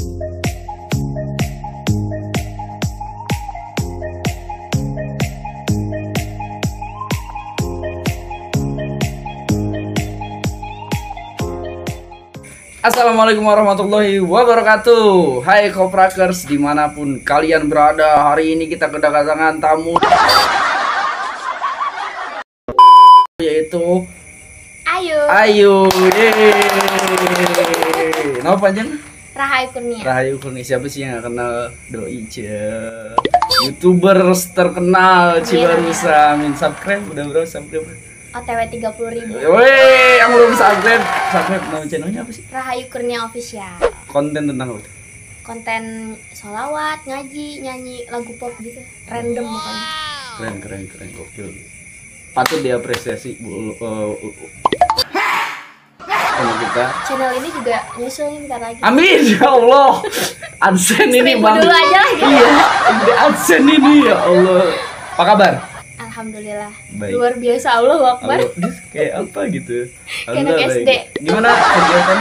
Assalamualaikum warahmatullahi wabarakatuh. Hai Koprakers dimanapun kalian berada. Hari ini kita kedatangan tamu, yaitu Ayu. Nama panjang? Rahayu Kurnia. Rahayu Kurnia. Siapa sih yang gak kenal Doi Cia? YouTuber terkenal Cibarusah. Min subscribe udah berapa subscribe? OTW 30.000. Woi, yang belum subscribe nama channelnya apa sih? Rahayu Kurnia Official. Konten tentang apa? Konten sholawat, ngaji, nyanyi lagu pop gitu. Random pokoknya. Keren, gokil. Patut diapresiasi sama kita. Channel ini juga nyusul nih bentar lagi. Amin ya Allah. Adsen ini bang. Dulu aja lah gitu. Iya, adsen ini ya Allah. Apa kabar? Alhamdulillah. Baik. Luar biasa, Allahu Akbar. Kayak apa gitu? Kayak anak SD. Gimana kegiatan?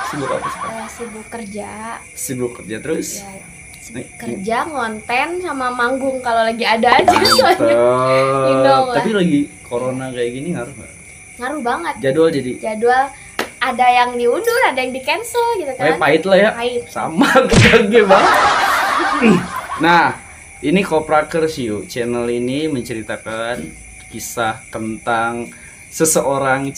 Sibuk apa sih? Sibuk kerja terus? Ya, kerja, ngonten, sama manggung kalau lagi ada aja soalnya. You know, tapi lagi corona kayak gini ngaruh nggak? Ngaruh banget. Jadwal ada yang diundur, ada yang di cancel gitu kan. Pahit lah ya. Pahit. Sama kita banget. Nah, ini Koprakers yuk. Channel ini menceritakan kisah tentang seseorang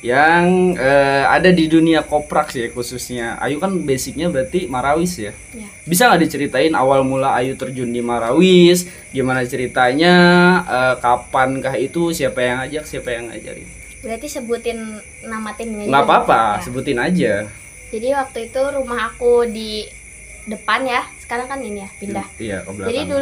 yang ada di dunia koprak sih khususnya. Ayu kan basicnya berarti Marawis ya. Bisa nggak diceritain awal mula Ayu terjun di Marawis? Gimana ceritanya? Kapankah itu? Siapa yang ngajak? Siapa yang ngajarin? Berarti sebutin nama timnya. Nggak apa-apa, sebutin aja. Jadi waktu itu rumah aku di depan ya. Sekarang kan ini ya pindah. Iya, ke belakang. Jadi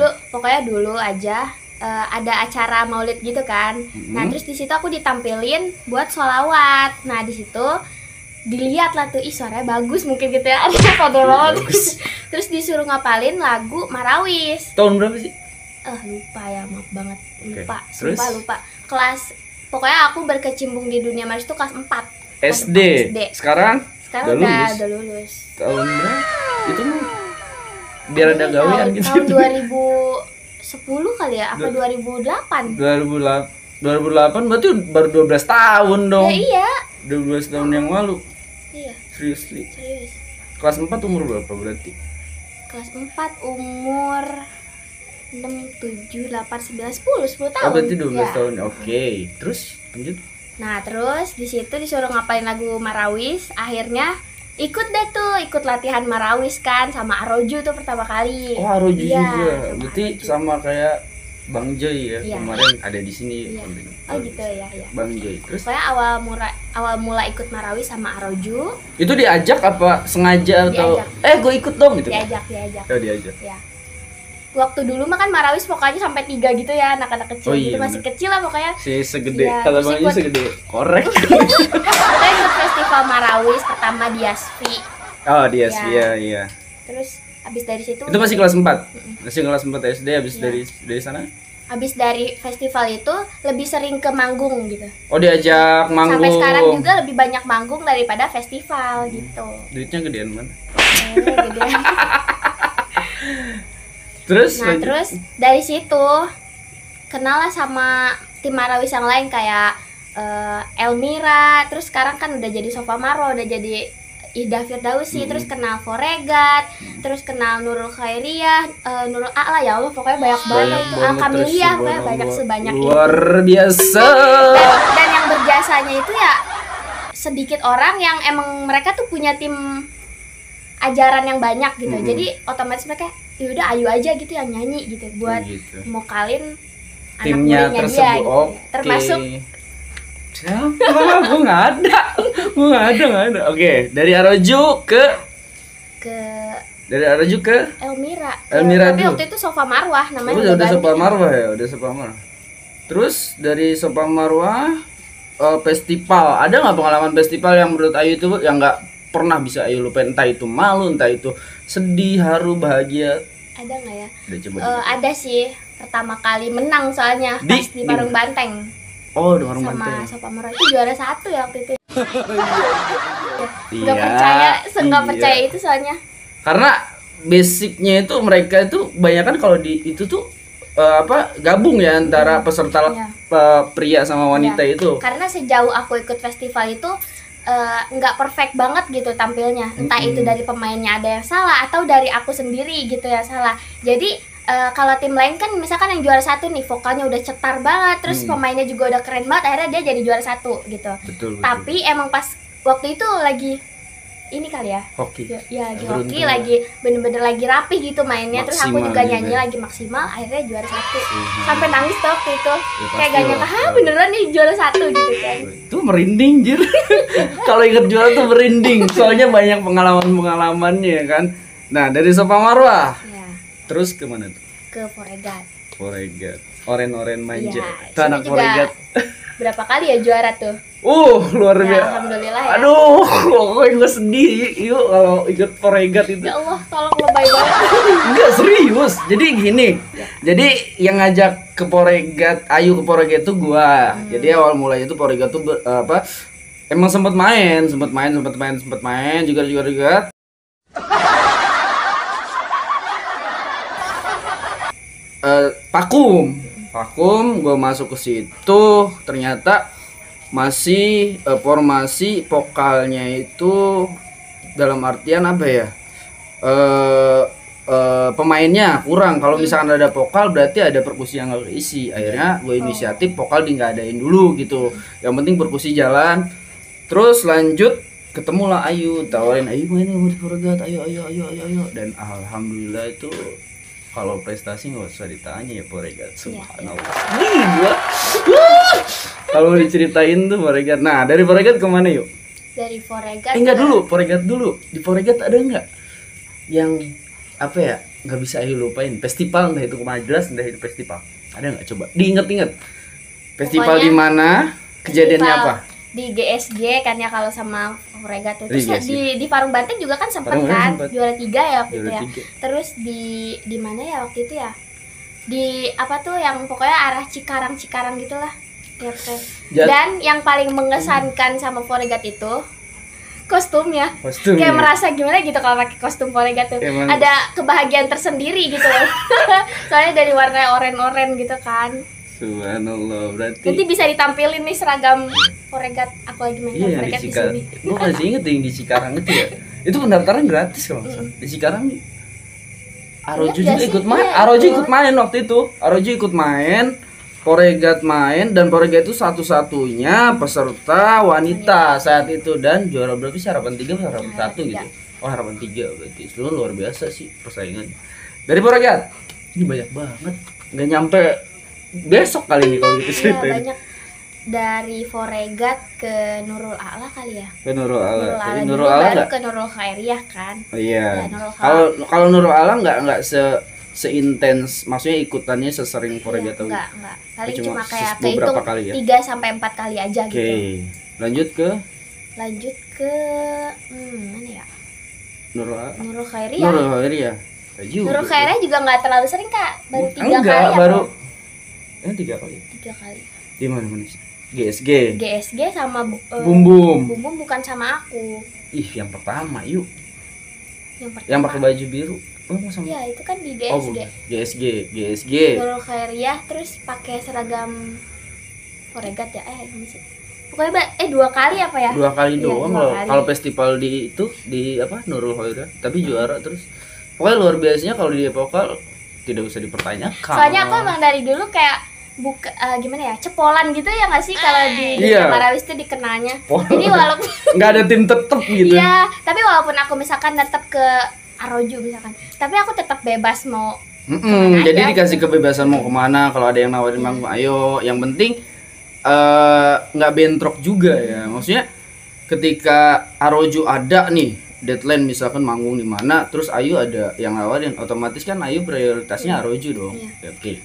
dulu aja ada acara maulid gitu kan. Nah terus di situ aku ditampilin buat sholawat. Nah di situ dilihat lah tuh, ih suaranya bagus mungkin gitu ya. Ada banget. Terus disuruh ngapalin lagu Marawis. Tahun berapa sih? Lupa ya, maaf banget. Lupa, okay. lupa. Pokoknya aku berkecimpung di dunia Marawis tuh kelas 4. SD. Sekarang udah lulus. Tahun berapa? Itu biar ada gawean gitu. Tahun 2010 kali ya, apa 2008? 2008 berarti baru 12 tahun dong. Ya, iya. 12 tahun yang lalu. Iya. Serius. Kelas 4 umur berapa berarti? Kelas 4 umur 6, 7, 8, 9, 10 tahun. Oh, berarti 12 ya. tahun. Oke. Terus lanjut. Nah, terus di situ disuruh ngapalin lagu Marawis, akhirnya ikut latihan Marawis kan sama Aroju tuh pertama kali. Oh, Aroju ya, juga. Berarti sama kayak Bang Joy ya, kemarin ada di sini. Oh gitu ya. Bang Joy. Terus pokoknya awal mula ikut Marawis sama Aroju. Itu diajak apa sengaja atau gue ikut dong gitu? Diajak. Oh, diajak. Ya. Waktu dulu mah kan Marawis pokoknya sampai 3 gitu ya, anak-anak kecil gitu, masih kecil lah pokoknya. Segede, kalau bangnya segede korek. Kita ikut festival Marawis pertama di Asfi. Oh, di Asfi ya. Terus habis dari situ itu masih kelas 4. Masih kelas 4 SD. Habis dari sana? Habis dari festival itu lebih sering ke manggung gitu. Oh, diajak manggung. Sampai sekarang juga lebih banyak manggung daripada festival gitu. Duitnya gedean mana? Gedean. Terus dari situ kenal lah sama tim Marawis yang lain kayak Elmira, terus sekarang kan udah jadi Sofa Maro, udah jadi Ida Firdausi, terus kenal Foregat, terus kenal Nurul Khairiyah, Nurul A'la, ya Allah pokoknya banyak banget itu, Kamiliyah, banyak sebanyak itu. Luar biasa. Dan yang berjasanya itu ya sedikit orang yang emang mereka tuh punya tim ajaran yang banyak gitu. Jadi otomatis mereka yaudah Ayu aja gitu yang nyanyi gitu buat mokalin anak muridnya dia gitu. Termasuk siapa? Gue nggak ada. Oke, dari Aroju ke Elmira. dulu. Tapi waktu itu Sofa Marwah namanya. Udah Sofa Marwah ya, udah Sofa Marwah. Terus dari Sofa Marwah festival, ada nggak pengalaman festival yang menurut Ayu itu yang nggak pernah bisa Ayu lupain, entah itu malu, entah itu sedih, haru, bahagia? Ada nggak ya? Ada sih, pertama kali menang soalnya pas di Parung Banteng. Oh, di Parung Banteng. Sama Sofa Marwah itu juara 1 ya waktu itu. Iya. Nggak percaya, nggak percaya itu soalnya. Karena basicnya itu mereka itu banyak kan kalau di itu tuh gabung ya antara peserta pria sama wanita itu. Karena sejauh aku ikut festival itu nggak perfect banget gitu tampilnya, entah itu dari pemainnya ada yang salah atau dari aku sendiri gitu ya salah. Jadi kalau tim lain kan misalkan yang juara 1 nih vokalnya udah cetar banget, terus pemainnya juga udah keren banget, akhirnya dia jadi juara 1 gitu. Betul. Tapi emang pas waktu itu lagi ini kali ya, hoki ya lagi hoki, lagi bener-bener lagi rapih gitu mainnya, maksimal, terus aku juga nyanyi lagi maksimal, akhirnya juara 1. Sampai nangis tuh waktu itu, kayak gak nyangka, beneran nih juara 1 gitu kan. Itu merinding jir. Kalau inget juara tuh merinding, soalnya banyak pengalaman-pengalamannya kan. Nah dari Sofa Marwah terus kemana tuh? Ke Foregat. Oren manja. Itu anak Foregat. Berapa kali ya juara tuh? Luar biasa. Alhamdulillah ya. Aduh, pokoknya gue sedih yuk kalau ikut Foregat itu. Ya Allah, tolong lebay banget. Enggak, serius. Jadi gini. Jadi yang ngajak ke Foregat, Ayu ke Foregat itu gua. Jadi awal mulanya itu Foregat tuh emang sempat main juga. Pakum gue masuk ke situ, ternyata masih formasi vokalnya itu dalam artian apa ya, pemainnya kurang. Kalau misalkan ada vokal berarti ada perkusi yang harus isi. Akhirnya gue inisiatif vokal nggak adain dulu gitu, yang penting perkusi jalan. Terus lanjut ketemulah Ayu, tawarin Ayu main mau di Foregat, ayo, dan alhamdulillah itu kalau prestasi nggak usah ditanya ya Foregat, subhanallah. Gua kalau diceritain tuh Foregat. Nah dari Foregat kemana yuk? Dari Foregat Foregat dulu. Di Foregat ada nggak yang apa ya nggak bisa Ayu lupain? Festival, entah itu majelis, entah itu festival, ada nggak? Coba diinget-inget. Festival di mana? Kejadiannya apa? Di GSG kan ya kalau sama Foregat tuh. Terus di Parung Banteng juga kan sempat kan juara 3 ya waktu itu ya. Terus di mana ya waktu itu ya? Di apa tuh yang pokoknya arah Cikarang gitulah. Ya, dan yang paling mengesankan sama Foregat itu kostumnya. Kayak merasa gimana gitu kalau pakai kostum Foregat tuh. Ada kebahagiaan tersendiri gitu loh. Soalnya dari warna oranye gitu kan. Subhanallah, berarti nanti bisa ditampilin nih seragam Foregat aku lagi main Foregat di sini. Gue masih inget yang di Cikarang itu ya. Itu pendaftaran gratis kalau nggak salah. Di Cikarang Arojo juga ikut main. Arojo ikut main waktu itu. Arojo ikut main, Foregat main, dan Foregat itu satu-satunya peserta wanita saat itu, dan juara berapa sih? Harapan 3 atau harapan 1 gitu. Harapan 3 berarti. Itu luar biasa sih persaingan. Dari Foregat ini banyak banget. Nggak nyampe besok kali ini kalau gitu ceritain. Banyak. Dari Foregat ke Nurul A'la kali ya. Ke Nurul A'la. Nurul A'la baru ke Nurul Khairiyah kan. Iya. Kalau Nurul A'la nggak seintens, maksudnya ikutannya sesering Foregat tuh. Enggak. Paling cuma kayak kehitung 3 sampai 4 kali aja gitu. Oke. Lanjut ke mana ya? Nurul Khairiyah. Nurul Khairiyah juga nggak terlalu sering Kak, baru 3 kali. Baru 3 kali. 3 kali. Di mana sih? GSG sama Bum bukan sama aku. Yang pertama yuk. Yang pakai baju biru. Sama. Iya, itu kan di GSG. GSG. Nurul Khairiyah terus pakai seragam Foregat ya. Pokoknya 2 kali apa ya? 2 kali doang kalau festival di itu di apa Nurul Khairiyah, tapi juara terus. Pokoknya luar biasanya kalau di vokal tidak usah dipertanyakan. Soalnya aku emang dari dulu kayak gimana ya, cepolan gitu ya nggak sih kalau di dunia Marawis itu dikenalnya. Jadi walaupun nggak ada tim tetap gitu. Iya, tapi walaupun aku misalkan tetap ke Arojo misalkan, tapi aku tetap bebas mau jadi dikasih kebebasan mau kemana. Kalau ada yang nawarin manggung, ayo. Yang penting nggak bentrok juga ya. Maksudnya ketika Arojo ada nih deadline misalkan manggung di mana, terus Ayu ada yang nawarin, otomatis kan Ayu prioritasnya Arojo dong. Oke.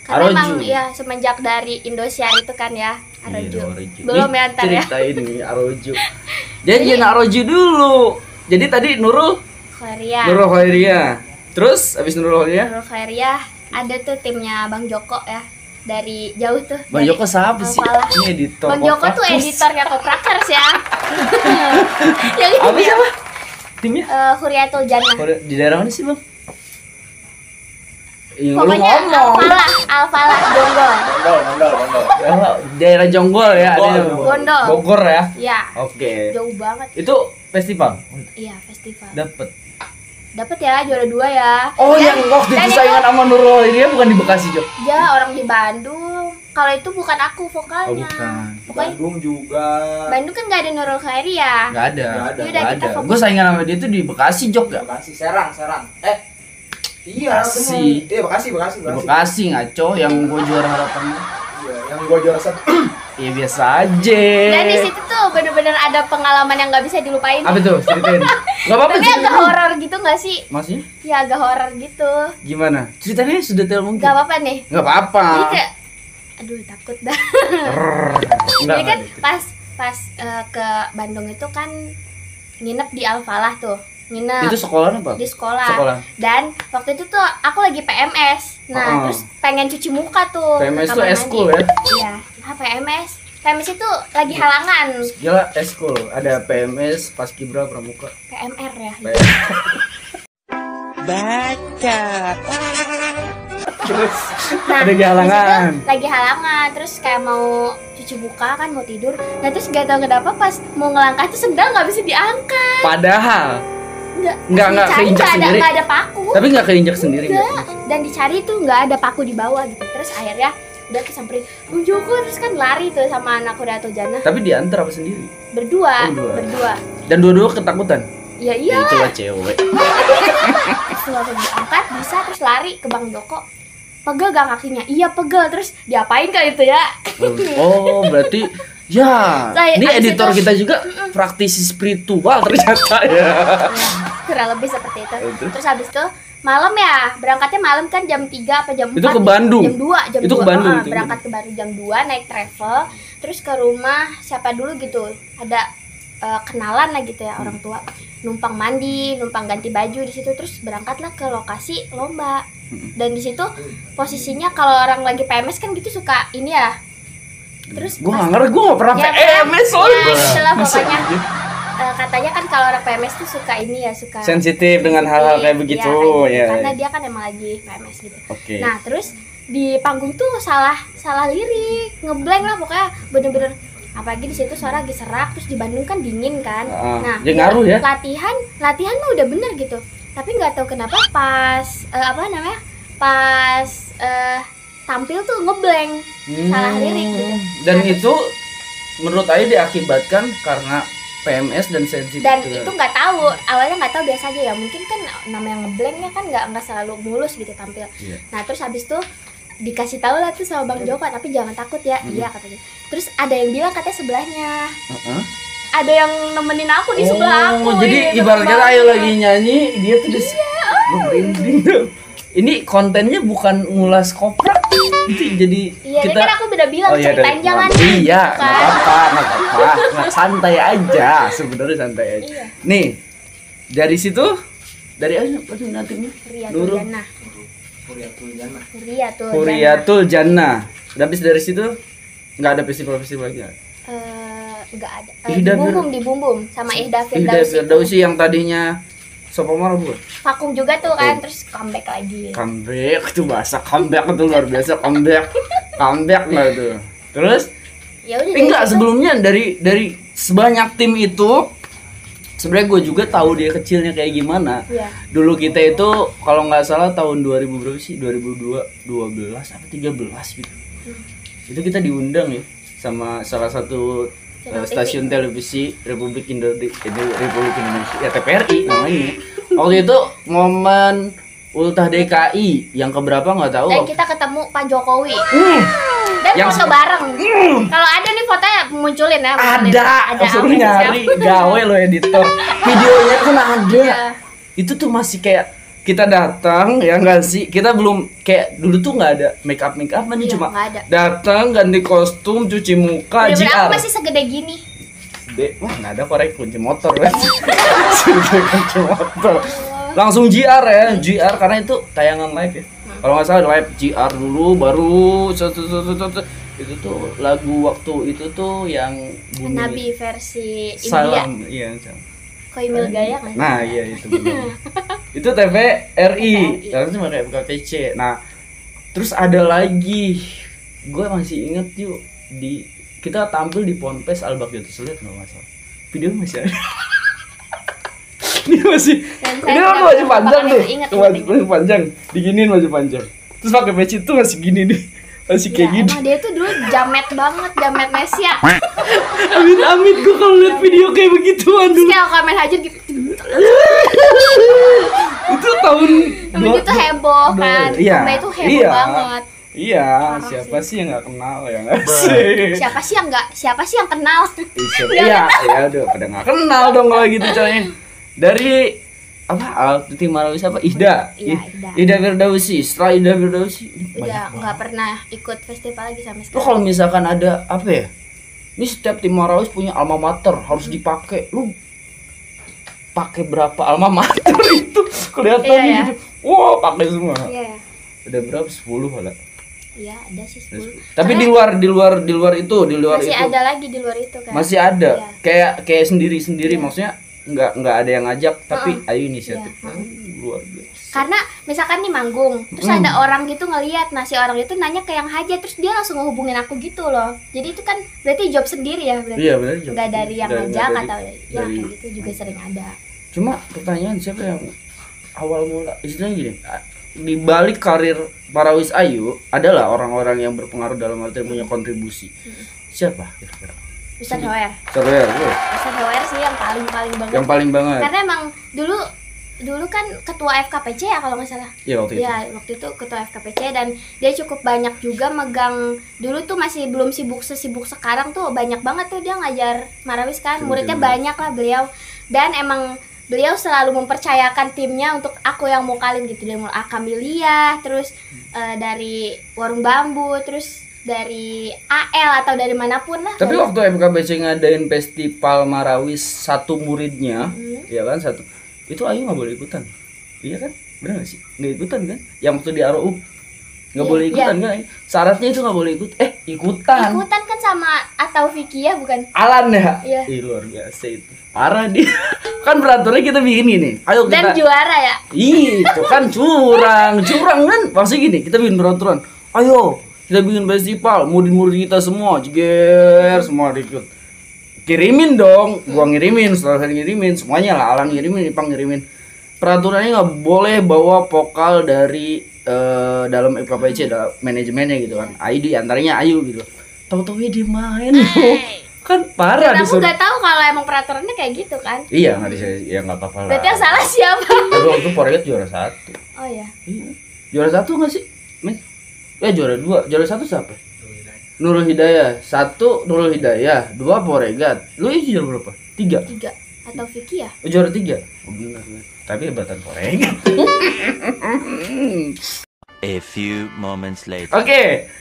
Karena emang ya semenjak dari Indosiar itu kan ya Arojo. Belum ya ntar ya. Ceritain nih Arojo. Jadi Arojo dulu. Jadi tadi Nurul Khairiyah. Terus abis Nurul Khairiyah ada tuh timnya Bang Joko ya. Dari jauh tuh. Bang Joko siapa sih? Ini editor. Bang Joko tuh editornya Koprakers ya. Yang ini Apa siapa? Timnya? Huriatul Jannah. Di daerah mana sih, Bang? Lu Pokoknya ngomong. Al-Falah Jonggol. Oh, daerah Jonggol ya, Gondol. Bogor ya. Iya. Oke. Jauh banget. Itu festival. Iya, festival. Dapat Ya, juara 2 ya. Oh, yang waktu itu saingan sama Nurul ini bukan di Bekasi, Jo. Ya, orang di Bandung. Kalau itu bukan aku vokalnya. Oh, bukan. Pokoknya Bandung juga. Bandung kan nggak ada Nurul Khairi ya. Nggak ada. Yaudah, kita fokus. Gue saingan sama dia itu di Bekasi, Jok ya. Bekasi, Serang. Iya, Bekasi. Iya, Bekasi. Di Bekasi ngaco yang gue juara harapannya. Iya, yang gua juara 1. Iya biasa aja. Dan di situ tuh bener-bener ada pengalaman yang nggak bisa dilupain. Apa tuh? Ceritain. Gak apa-apa. Tapi agak horor gitu nggak sih? Maksudnya? Ya agak horor gitu. Gimana? Ceritanya sudah detail mungkin. Gak apa-apa nih. Gak apa-apa. Jadi kayak, aduh takut dah. Enggak. Jadi kan pas ke Bandung itu kan nginep di Al-Falah tuh. Nginep Itu sekolah apa? di sekolah. Sekolah. Dan waktu itu tuh aku lagi PMS. Nah, terus pengen cuci muka tuh. PMS ke tuh kamar eskul mandi. ya? Iya. PMS. PMS itu lagi halangan. Gila eskul. Ada PMS, Paskibra, Pramuka. PMR ya. Terus Nah, ada halangan. di situ lagi halangan, terus kayak mau cuci muka kan, mau tidur. Nah, terus gak tau kenapa pas mau ngelangkah itu sendal nggak bisa diangkat. Padahal Nggak Nggak dicari, keinjak sendiri. nggak ada paku. tapi nggak keinjak sendiri. Enggak. Dan dicari tuh nggak ada paku di bawah gitu. Terus akhirnya udah kesamperin Bang Joko, terus kan lari tuh sama anak Huriatul Jannah. Tapi diantar apa sendiri? Berdua. Berdua. Dan dua-dua ketakutan. Ya iya. Itulah cewek. Terus langsung diangkat bisa, terus lari ke Bang Joko. Pegel gak kakinya? Iya pegel. Terus diapain kali itu ya? Oh, berarti ya. Saya- Ini abis editor itu- kita juga praktisi spiritual ternyata ya. Kurang lebih seperti itu. Itu. Terus habis itu malam ya, berangkatnya malam kan jam 3 apa jam 4. Itu ke Bandung? Jam 2, jam Itu 2. ke Bandung itu? Berangkat ke Bandung jam 2 naik travel, terus ke rumah siapa dulu gitu. Ada kenalan lah gitu ya, orang tua. Numpang mandi, numpang ganti baju di situ, terus berangkatlah ke lokasi lomba. Dan di situ posisinya kalau orang lagi PMS kan gitu suka ini ya. Terus Gue nggak ngerti, gue nggak pernah ya, PMS soalnya. ya, itulah Masa pokoknya. gitu? Katanya kan kalau orang PMS tuh suka ini ya, suka Sensitif dengan hal-hal kayak begitu, kayak gitu. ya. Karena dia kan emang lagi PMS gitu. Oke. Nah, terus di panggung tuh salah lirik, ngeblank lah pokoknya, bener-bener. Apalagi di situ suara lagi serak, terus di Bandung kan dingin kan. Nah, dia ngaruh ya. latihan mah udah bener gitu. Tapi nggak tahu kenapa pas pas tampil tuh ngeblank, salah lirik gitu. Dan Nah, itu menurut Ayu diakibatkan karena PMS dan sensitif. dan itu nggak tahu, awalnya nggak tahu, biasa aja ya, mungkin kan namanya ngeblanknya kan nggak selalu mulus gitu tampil. Iya. Nah terus habis tuh dikasih tahu lah tuh sama Bang Joko, tapi jangan takut ya. Iya katanya. Terus ada yang bilang katanya sebelahnya ada yang nemenin aku di sebelah aku. Jadi gitu, ibarat kata banget. Ayu lagi nyanyi, dia tuh merinding tuh. Ini kontennya bukan ngulas koprak, itu jadi Iya, kita. kan aku udah bilang iya, ceritain dari jangan. kemarin. Iya, gitu nggak kan. apa-apa, nggak santai aja, sebenarnya santai aja. Iya. Nih, dari situ, dari Ayu apa tuh nantinya? Huriatul Nurul. Jannah. Huriatul Jannah. Huriatul Jannah. Huriatul Jannah. Udah habis dari situ nggak ada festival-festival lagi. Enggak ada. Ihda Di Bumbum sama Ihda Ida Firdausi. Firdausi yang tadinya Sopomar bukan? Vakum juga tuh kan, terus comeback lagi. Comeback tuh, bahasa comeback tuh luar biasa. Comeback lah tuh. Terus Ya udah. enggak, sebelumnya dari sebanyak tim itu sebenarnya gue juga tahu dia kecilnya kayak gimana. Iya. Dulu kita itu kalau nggak salah tahun 2000 berapa sih? 2002, 12 apa 13 gitu. Itu kita diundang ya sama salah satu stasiun televisi Republik Indonesia, ya TPRI namanya. Waktu itu momen Ultah DKI yang keberapa nggak tahu. Dan kita ketemu Pak Jokowi. Dan Yang foto bareng. Kalau ada nih fotonya munculin ya. munculin. Ada, suruh aku nyari, siap. gawe lo editor. Videonya kan ada. Iya. Itu tuh masih kayak kita datang ya nggak sih, kita belum kayak dulu tuh nggak ada make up nih, Iya, cuma nggak ada. datang ganti kostum, cuci muka, Bener-bener JR. aku masih segede gini. Wah nggak ada korek kunci motor kan. Kunci motor langsung JR ya, JR karena itu tayangan live ya. Kalau nggak salah live GR dulu, baru itu tuh lagu waktu itu tuh yang bunyi Nabi versi India. salam, iya salam. Koimil Gaya kan? Nah iya itu benar. Itu TVRI, harusnya pakai KTC. Nah terus ada lagi, gue masih inget yuk di kita tampil di Ponpes Al-Baghdad Sulit nggak masalah. Video masih ada. Ini masih, Dan ini saya kan tidak masih panjang melupakan nih, itu, masih panjang, diginiin masih panjang. Terus pakai peci itu masih gini nih, masih kayak Ya, gini. emang dia tuh dulu jamet banget, jamet Mesia. Amit gue kalau lihat video kayak begituan Terus dulu. kayak komen aja gitu. Itu tahun Tapi itu heboh kan. Iya, Mbak itu heboh banget. Iya, Parah siapa sih. sih yang nggak kenal ya nggak sih? Siapa sih yang kenal? Iya, ya udah pada nggak kenal dong kalau gitu coy. Dari apa? Tim Marawis apa? Ida. Iya, Ida Firdausi. Setelah Ida Firdausi, Udah nggak pernah ikut festival lagi sampai lo sekarang. kalau misalkan ada apa ya? Ini setiap tim Marawis punya alma mater harus dipakai. Lu pakai berapa alma mater itu kelihatan Iya, ya. gitu. Wow, pakai semua. Iya. Udah berapa? 10 lah. Iya, ada sih 10. Tapi di luar itu, di luar Masih itu. ada lagi di luar itu kan. Masih ada. Iya. Kayak sendiri-sendiri maksudnya nggak ada yang ngajak tapi ayo inisiatif. Iya. Luar biasa. Karena misalkan nih manggung, terus ada orang gitu ngelihat, nah si orang itu nanya ke yang hajat, terus dia langsung ngehubungin aku gitu loh. Jadi itu kan berarti job sendiri ya, berarti. Iya benar. Nggak dari yang Nggak ngajak dari- atau ya dari- kayak gitu juga sering ada. Cuma pertanyaan siapa yang awal mula istilahnya gini, di balik karir Marawis Ayu adalah orang-orang yang berpengaruh dalam arti punya kontribusi. Siapa kira-kira? Ustaz Hoer. Saudara, Ustaz Hoer sih yang paling banget. yang paling banget. Karena emang dulu kan ketua FKPC ya kalau nggak salah. Iya waktu itu. Iya, waktu itu ketua FKPC dan dia cukup banyak juga megang. Dulu tuh masih belum sesibuk sekarang tuh, banyak banget tuh dia ngajar Marawis kan. Muridnya banyak lah beliau. Dan emang beliau selalu mempercayakan timnya untuk aku yang mokalin gitu, dari mulai Akamilia, terus dari Warung Bambu, terus dari AL atau dari manapun lah. Tapi waktu FKBC ngadain festival Marawis satu muridnya, ya kan satu, itu Ayu nggak boleh ikutan, iya kan? Benar nggak sih? Nggak ikutan kan? Yang waktu di ROU nggak boleh ikutan kan? Syaratnya itu nggak boleh ikutan. Ikutan kan sama atau Vicky ya bukan? Alan ya? Iya. Ih, luar biasa itu. Parah dia. Kan peraturannya kita bikin gini. Ayo Dan kita. juara ya. Itu kan curang kan? Maksudnya gini, kita bikin peraturan. Ayo, kita bikin festival, murid-murid kita semua, jeger semua ikut. Kirimin dong, gua ngirimin, setelah saya ngirimin, semuanya lah, Alan ngirimin, Ipang ngirimin. Peraturannya nggak boleh bawa vokal dari dalam FKPC, dalam manajemennya gitu kan. Ayu di antaranya Ayu gitu. Tahu-tahu dia main. Kan parah Dan aku disuruh. nggak tahu kalau emang peraturannya kayak gitu kan. Iya, nggak bisa, ya nggak apa-apa lah. Berarti yang salah siapa? Tapi waktu Poregat juara 1. Oh ya. Iya. Juara 1 nggak sih? Men? Juara 2. Juara 1 siapa? Nurul Hidayah. 1 Nurul Hidayah, 2 Poregat. Lu ini juara berapa? 3. 3 atau Vicky ya? Juara 3. Oh, benar. Tapi hebatan Poregat. A few moments later. Oke.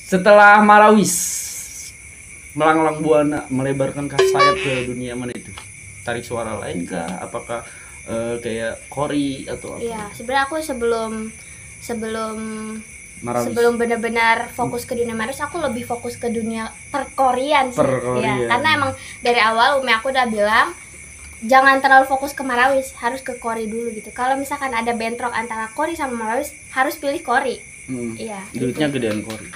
Setelah Marawis melanglang buana melebarkan sayap ke dunia mana itu? Tarik suara lain kah? Apakah kayak Kori atau apa? Iya, sebenarnya aku sebelum Marawis. sebelum benar-benar fokus ke dunia Marawis, aku lebih fokus ke dunia perkorian sih. Perkorian. Ya, karena emang dari awal Umi aku udah bilang jangan terlalu fokus ke Marawis, harus ke Kori dulu gitu. Kalau misalkan ada bentrok antara Kori sama Marawis, harus pilih Kori. Iya. Duitnya gedean Kori.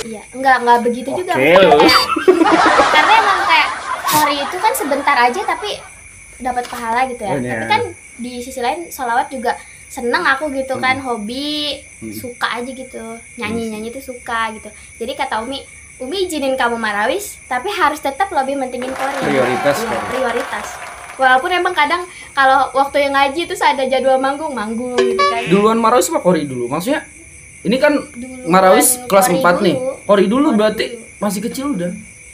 Iya, enggak begitu juga. Oke, Maksudnya lu. kayak- karena emang kayak Kori itu kan sebentar aja tapi dapat pahala gitu ya. Bener. Tapi kan di sisi lain sholawat juga seneng aku gitu kan, hobi, suka aja gitu. Nyanyi itu suka gitu. Jadi kata Umi izinin kamu Marawis, tapi harus tetap lebih mentingin Kori. Prioritas Iya, Kori. prioritas. Walaupun emang kadang kalau waktu yang ngaji terus ada jadwal manggung gitu kan. Duluan Marawis apa Kori dulu? Maksudnya ini kan Duluan Marawis kelas Kori 4 nih. dulu. Kori dulu Kori berarti dulu. masih kecil udah.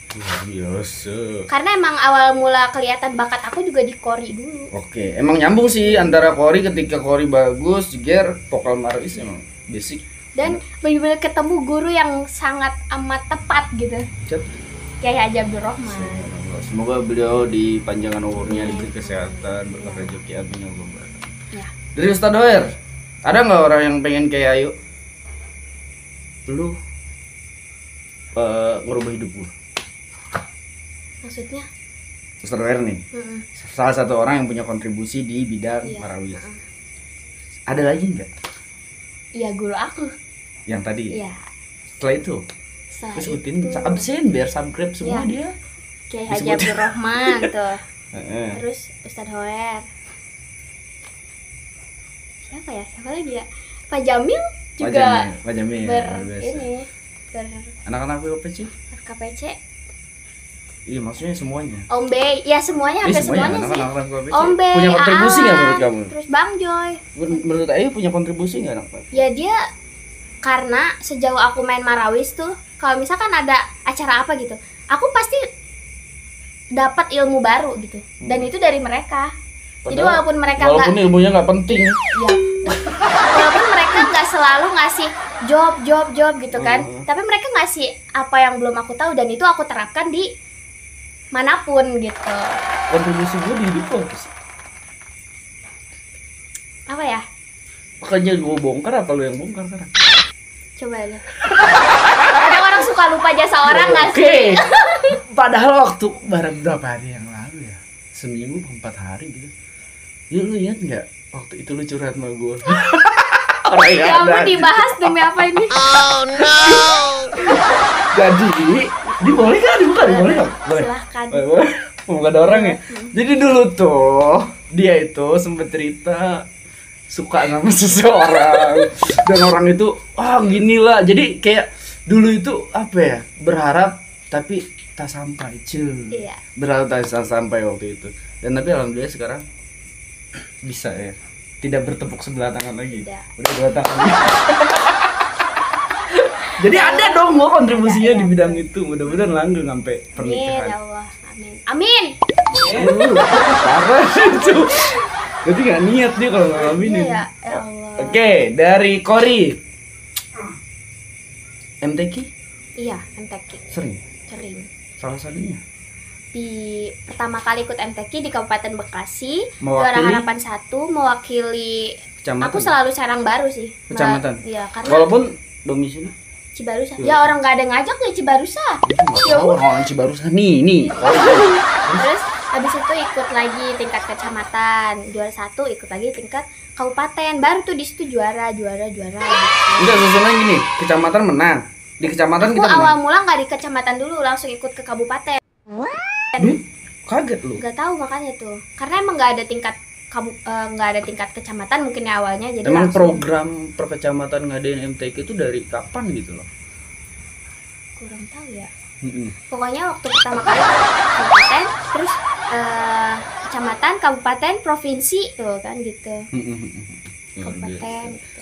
Luar biasa. Karena emang awal mula kelihatan bakat aku juga di Kori dulu. Oke, emang nyambung sih antara Kori, ketika Kori bagus, jeger vokal Marawis emang basic. Dan benar-benar ketemu guru yang sangat amat tepat gitu. Siap. Kiai Haji Abdul Rahman. Semoga beliau dipanjangkan umurnya, diberi kesehatan, berkah rezeki, amin ya Allah. Ya. Dari Ustadz Hoer, Ada nggak orang yang pengen kayak Ayu? Lu ngerubah hidup gua. Maksudnya? Ustaz Wer nih. Salah satu orang yang punya kontribusi di bidang marawis. Ada lagi nggak? Iya, guru aku. Yang tadi. Iya. Setelah itu, Setelah sebutin itu, absen biar subscribe semua dia. Kiai Haji Abdul Rahman tuh. Heeh. Terus Ustadz Hoer. Siapa ya? Siapa lagi ya? Pak Jamil juga Pak Jamil. ber Biasa. ini ber Anak-anak PPC? KPC. Iya, maksudnya semuanya. Om Bey, ya semuanya hampir semuanya sih. Anak-anak PPC. Om Bey, Punya kontribusi nggak menurut kamu? Terus Bang Joy. Menurut Ayu punya kontribusi nggak anak PPC? Ya dia karena sejauh aku main marawis tuh, kalau misalkan ada acara apa gitu, aku pasti dapat ilmu baru gitu. Dan itu dari mereka. Jadi walaupun mereka walaupun ilmunya nggak penting. Iya. Walaupun mereka nggak selalu ngasih job gitu kan, tapi mereka ngasih apa yang belum aku tahu dan itu aku terapkan di manapun gitu. Kontribusi gue di hidup gue apa sih? Apa ya? Makanya gue bongkar apa lu yang bongkar sekarang? Coba deh. Kadang orang suka lupa jasa orang nggak sih? Oke. Padahal waktu barang berapa hari yang lalu ya? Seminggu 4 hari gitu. Ya lu ingat nggak? Waktu itu lu curhat sama gue. Orang Ya ampun, dibahas demi apa ini? Oh no. Jadi, boleh kan? Dibuka, boleh nggak? Boleh. Silahkan. Boleh. Bukan ada orang ya. Jadi dulu tuh dia itu sempet cerita suka sama seseorang dan orang itu gini lah. Jadi kayak dulu itu apa ya, berharap tapi tak sampai cuy. Iya. Berharap tak sampai waktu itu. Dan tapi alhamdulillah sekarang bisa ya, tidak bertepuk sebelah tangan lagi. Tidak. Udah 2 tangan. Jadi ada dong gua kontribusinya di bidang itu. Mudah-mudahan langgeng sampai Amin pernikahan. ya Allah. Amin. Amin. Parah itu. Berarti gak niat dia kalau nggak ngaminin. Iya, ya Allah. Oke, dari Kori. MTQ Iya, MTQ. sering. Sering. Salah satunya. Di pertama kali ikut MTQ di Kabupaten Bekasi, Mewakili? Juara Harapan 1 mewakili. Kecamatan. Aku selalu Serang Baru sih. Kecamatan. Iya, karena Walaupun domisili. Cibarusa. Ya orang nggak ada yang ngajak ya Cibarusa. Ya Oh, udah. orang Cibarusah nih. Terus habis itu ikut lagi tingkat kecamatan, juara 1, ikut lagi tingkat kabupaten. Baru tuh di situ juara gitu. Enggak, susunnya gini, kecamatan menang. Di kecamatan Aku kita awal menang. mula nggak di kecamatan dulu, langsung ikut ke kabupaten. Kaget lu. Nggak tahu makanya tuh. Karena emang nggak ada tingkat nggak ada tingkat kecamatan mungkin ya awalnya, jadi Emang langsung. program per kecamatan ngadain MTQ itu dari kapan gitu loh? Kurang tahu ya. Mm-mm. Pokoknya waktu pertama kali kabupaten, terus kecamatan, kabupaten, provinsi tuh kan gitu. Luar biasa. Kabupaten gitu.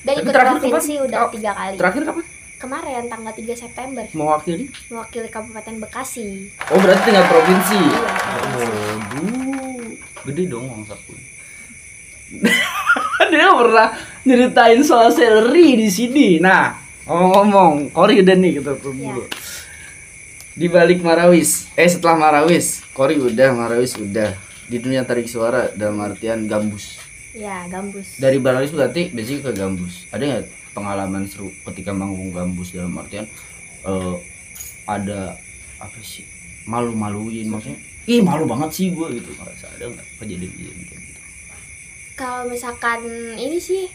Dan Tapi ikut terakhir provinsi kapan? udah Oh, 3 kali. Terakhir kapan? Kemarin tanggal 3 September Mewakili? mewakili Kabupaten Bekasi. Oh, berarti tinggal provinsi. Iya, provinsi. Waduh, gede dong uang saku. Dia pernah nyeritain soal salary di sini. Nah, ngomong-ngomong, Kori udah nih kita dulu. Di balik Marawis, setelah Marawis, Kori udah, Marawis udah. Di dunia tarik suara dalam artian gambus. Ya, gambus. Dari Marawis berarti basic ke gambus. Ada nggak pengalaman seru ketika manggung gambus dalam artian ada apa sih, malu-maluin maksudnya? Ih, malu banget sih gue gitu. Ngerasa ada nggak kejadian gitu? Kalau misalkan ini sih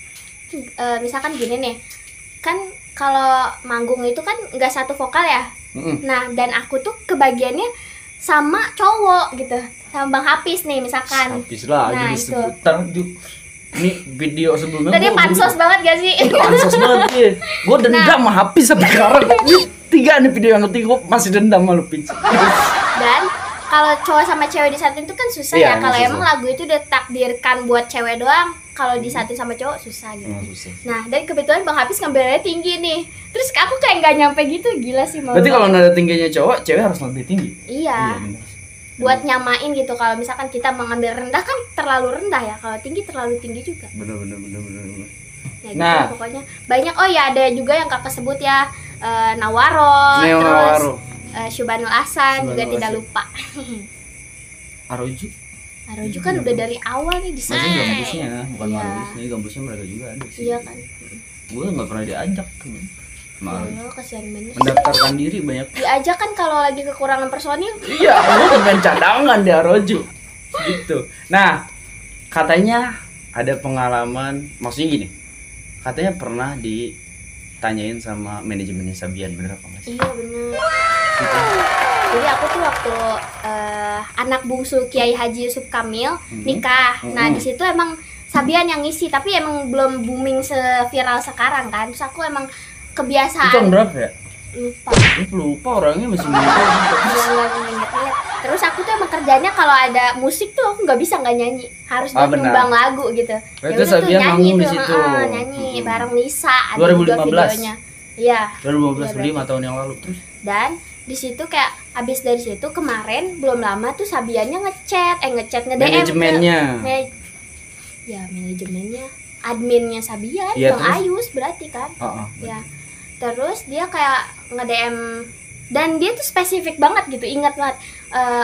misalkan gini nih. Kan kalau manggung itu kan nggak satu vokal ya. Nah, dan aku tuh kebagiannya sama cowok gitu. Sama Bang Hafiz nih misalkan. Habis lah Nah, jadi itu. sebutan ini video sebelumnya. Tadi pansos banget gak sih? Pansos banget ya. Gue dendam sama Hafiz sampai sekarang. Ini 3 nih video yang ketiga gue masih dendam sama lu, Pins. Dan kalau cowok sama cewek disatin itu kan susah Iya, ya. Kalau susah. emang lagu itu udah takdirkan buat cewek doang, kalau disatin sama cowok susah gitu. Emang susah. Nah, dan kebetulan Bang Hafiz ngambilnya tinggi nih. Terus aku kayak nggak nyampe gitu, gila sih mau. Berarti kalau nada tingginya cowok, cewek harus lebih tinggi. Iya. Bener. Buat nyamain gitu. Kalau misalkan kita mengambil rendah kan terlalu rendah ya. Kalau tinggi terlalu tinggi juga. Bener. Ya gitu Nah. pokoknya. Banyak, oh ya ada juga yang kakak sebut ya, Nawaro, Neo terus Nawaro. Syubanul Hasan juga Syubanul tidak Hasan. lupa. Aroju. Aroju kan udah dari awal nih di sana. Maksudnya gambusnya, bukan Iya. Marawis. Gambusnya mereka juga ada sih. Iya kan. Gue nggak pernah diajak. Marawis. Oh, kasihan bener. Mendaftarkan diri banyak. Diajak kan kalau lagi kekurangan personil. Iya, gue main cadangan di Aroju. Gitu. Nah, katanya ada pengalaman, maksudnya gini. Katanya pernah ditanyain sama manajemennya Sabian, bener apa nggak sih? Iya bener. Jadi aku tuh waktu anak bungsu Kiai Haji Yusuf Kamil nikah. Nah di situ emang Sabian yang ngisi, tapi emang belum booming seviral sekarang kan. Terus aku emang Itu kebiasaan tahun berapa ya? lupa. Lupa orangnya masih muda. Iya, nggak inget-inget. Terus aku tuh emang kerjanya kalau ada musik tuh aku nggak bisa nggak nyanyi, harus Ah, dia benar. nyumbang lagu gitu. Berarti Ya udah tuh Sabian nyanyi manggung di tuh, situ. nyanyi bareng Lisa. Ada 2015. juga videonya. Iya. 2015, Iya, 5 tahun yang lalu. Terus Dan di situ kayak abis dari situ kemarin belum lama tuh Sabiannya ngechat nge-DM manajemennya. Ya manajemennya, adminnya Sabian, Iya, Bang terus? Ayus berarti kan. Heeh. Ya. Terus dia kayak nge-DM dan dia tuh spesifik banget gitu, ingat banget.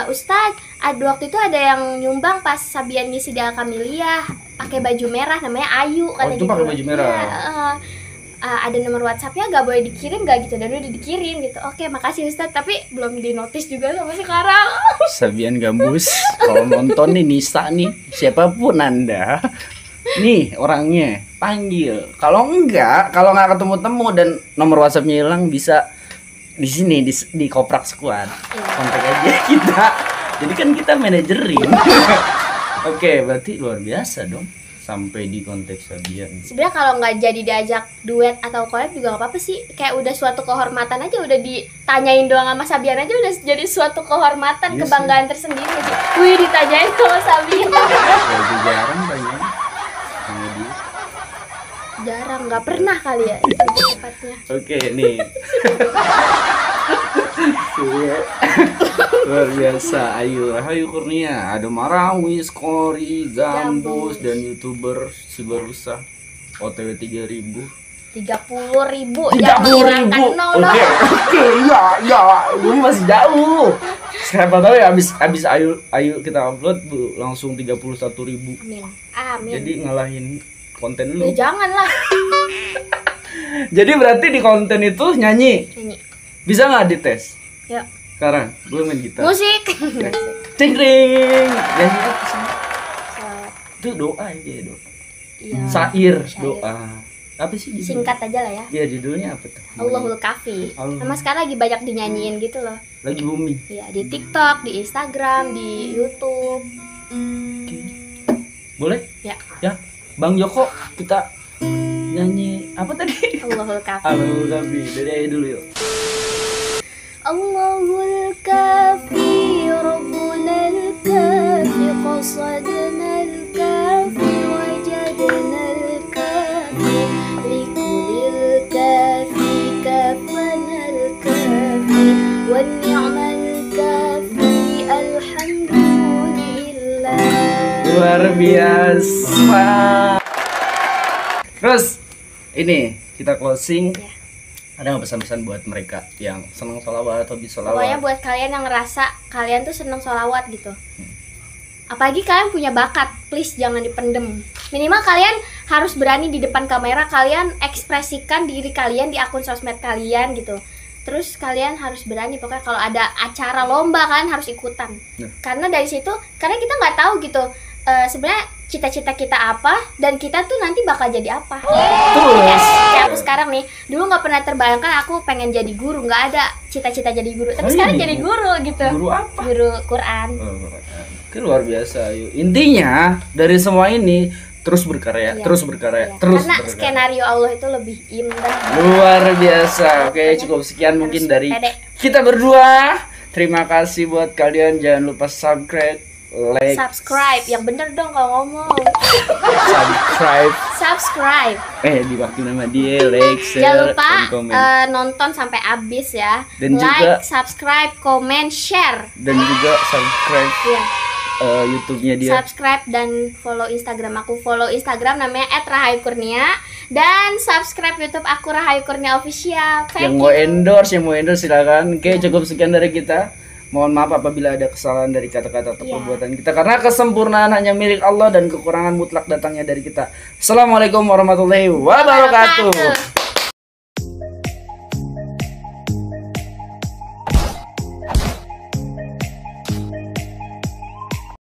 Ustadz, waktu itu ada yang nyumbang pas Sabian ngisi di Alkamiliyah pakai baju merah namanya Ayu kata itu gitu. pakai baju merah. Iya, ada nomor WhatsAppnya nggak boleh dikirim nggak gitu, dan udah dikirim gitu. Oke, makasih Ustadz, tapi belum di notice juga sampai sekarang. Sabian Gambus, kalau nonton nih Nisa nih, siapapun Anda, nih orangnya panggil. Kalau nggak ketemu-temu dan nomor WhatsAppnya hilang, bisa di sini di Koprak Squad. Kontak aja kita. Jadi kan kita manajerin. Oke, berarti luar biasa dong sampai di kontak Sabian. Sebenarnya kalau nggak jadi diajak duet atau collab juga nggak apa-apa sih. Kayak udah suatu kehormatan aja, udah ditanyain doang sama Sabian aja udah jadi suatu kehormatan, Iya kebanggaan tersendiri sih. Wih, ditanyain sama Sabian. Lagi jarang banyak sama dia. Jarang, nggak pernah kali ya itu tepatnya. Oke nih. Luar biasa. Ayu Kurnia, ada Marawis, Kori, Gambus, dan YouTuber si Barusa. OTW 3.000. 30.000 30.000. jangan menghilangkan nol dong. Oke, ya, gue masih jauh. Siapa tahu ya abis Ayu kita upload bu, langsung 31.000. Amin. Jadi ngalahin konten lu. Ya jangan lah. Jadi berarti di konten itu nyanyi. Nyanyi. Bisa nggak dites? Yuk. Sekarang gue main gitar. Musik. Cing ring. Nyanyi apa sih? Salawat. Itu doa ya, doa. Iya. Syair doa. Apa sih judulnya? Singkat aja lah ya. Iya, judulnya apa tuh? Allahul Kafi. Allah. Sama sekarang lagi banyak dinyanyiin gitu loh. Lagi booming. Iya, di TikTok, di Instagram, di YouTube. Boleh? Ya. Ya. Bang Joko, kita nyanyi apa tadi? Allahul Kafi. Allahul Kafi. Dari Ayu dulu yuk. Allahul Kafi, Rabbunal Kafi, Qasadnal Kafi, Wajadnal Kafi, Likulil Kafi, Kafanal Kafi, Wan Ni'mal Kafi, Alhamdulillah. Luar biasa. Terus ini kita closing. Ya. Ada nggak pesan-pesan buat mereka yang senang sholawat atau bisa Pokoknya sholawat? buat kalian yang ngerasa kalian tuh seneng sholawat gitu, apalagi kalian punya bakat, please jangan dipendem. Minimal kalian harus berani di depan kamera, kalian ekspresikan diri kalian di akun sosmed kalian gitu. Terus kalian harus berani, pokoknya kalau ada acara lomba kalian harus ikutan. Karena dari situ, karena kita nggak tahu gitu sebenarnya cita-cita kita apa dan kita tuh nanti bakal jadi apa. Kayak aku sekarang nih, dulu nggak pernah terbayangkan aku pengen jadi guru, nggak ada cita-cita jadi guru, tapi sekarang jadi guru gitu. Guru apa? Guru Quran. Oke, luar biasa. Ayu. Intinya dari semua ini terus berkarya, Iya. terus berkarya, Iya. terus Karena berkarya. skenario Allah itu lebih indah. Luar biasa. Oke, cukup sekian mungkin dari kita berdua. Terima kasih buat kalian. Jangan lupa subscribe, like, Subscribe, yang bener dong kalau ngomong. subscribe. Subscribe. Diwakil nama dia, like, share, Jangan lupa dan komen. nonton sampai habis ya. Dan like, juga- subscribe, comment, share. Dan juga subscribe Iya. YouTube-nya dia. Subscribe dan follow Instagram aku. Follow Instagram namanya @rahayukurnia dan subscribe YouTube aku Rahayu Kurnia Official. Yang mau endorse silakan. Oke, cukup sekian dari kita. Mohon maaf apabila ada kesalahan dari kata-kata atau perbuatan kita, karena kesempurnaan hanya milik Allah dan kekurangan mutlak datangnya dari kita. Assalamualaikum warahmatullahi wabarakatuh.